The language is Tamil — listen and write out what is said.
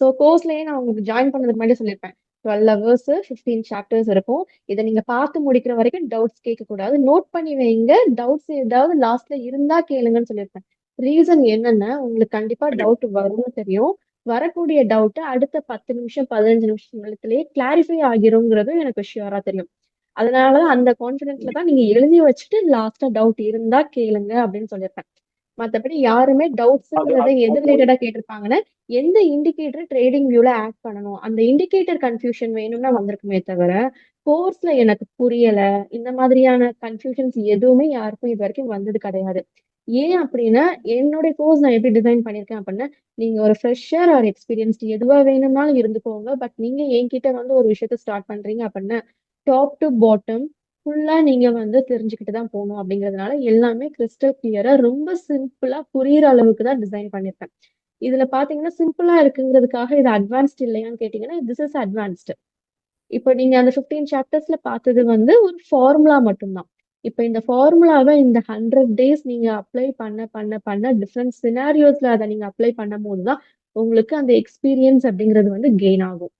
ஸோ கோர்ஸ்லயே நான் உங்களுக்கு ஜாயின் பண்ணதுக்கு முன்னாடி சொல்லியிருப்பேன். 12 ஹவர்ஸ் 15 சாப்டர்ஸ் இருக்கும். இதை நீங்க பார்த்து முடிக்கிற வரைக்கும் டவுட்ஸ் கேட்கக்கூடாது. நோட் பண்ணி வைங்க. டவுட்ஸ் ஏதாவது லாஸ்ட்ல இருந்தா கேளுங்கன்னு சொல்லியிருப்பேன். ரீசன் என்னன்னா உங்களுக்கு கண்டிப்பா கண்டிப்பா. டவுட் வரும்னு தெரியும். வரக்கூடிய டவுட் அடுத்த 10 நிமிஷம் 15 நிமிஷத்துலயே கிளாரிஃபை ஆகிருங்கிறதும் எனக்கு ஷியூரா தெரியும். அதனாலதான் அந்த கான்பிடென்ட்ல தான் நீங்க எழுதி வச்சுட்டு லாஸ்டா டவுட் இருந்தா கேளுங்க அப்படின்னு சொல்லியிருப்பேன். மத்தபடி யாருமே அது டவுட்ஸ்ங்கிறத அது எது அது ரிலேட்டடா கேட்டிருப்பாங்கன்னா எந்த இண்டிகேட்டர் ட்ரேடிங் வியூல ஆட் பண்ணணும் அந்த இண்டிகேட்டர் கன்ஃபியூஷன் வேணும்னா வந்திருக்குமே தவிர கோர்ஸ்ல எனக்கு புரியல இந்த மாதிரியான கன்ஃபியூஷன்ஸ் எதுவுமே யாருக்கும் இது வரைக்கும் வந்தது கிடையாது. ஏன் அப்படின்னா என்னுடைய கோர்ஸ் நான் எப்படி டிசைன் பண்ணிருக்கேன் அப்படின்னா நீங்க ஒரு ஃப்ரெஷர் ஆர் எக்ஸ்பீரியன்ஸ்ட் எதுவா வேணும்னாலும் இருந்துக்கோங்க. பட் நீங்க என்கிட்ட வந்து ஒரு விஷயத்த ஸ்டார்ட் பண்றீங்க அப்படின்னா டாப் டு பாட்டம் ஃபுல்லா நீங்க வந்து தெரிஞ்சுக்கிட்டு தான் போகணும் அப்படிங்கிறதுனால எல்லாமே கிறிஸ்டல் கிளியரா ரொம்ப சிம்பிளா புரியுற அளவுக்கு தான் டிசைன் பண்ணிருப்பேன். இதுல பாத்தீங்கன்னா சிம்பிளா இருக்குங்கிறதுக்காக இது அட்வான்ஸ்ட் இல்லையான்னு கேட்டீங்கன்னா திஸ் இஸ் அட்வான்ஸ்ட். இப்போ நீங்க அந்த 15 சாப்டர்ஸ்ல பார்த்தது வந்து ஒரு ஃபார்முலா மட்டும்தான். இப்போ இந்த ஃபார்முலாவை இந்த 100 டேஸ் நீங்க அப்ளை பண்ண பண்ண பண்ண டிஃப்ரெண்ட் சினாரியோஸ்ல அதை நீங்க அப்ளை பண்ணும் போதுதான் உங்களுக்கு அந்த எக்ஸ்பீரியன்ஸ் அப்படிங்கிறது வந்து கெயின் ஆகும்.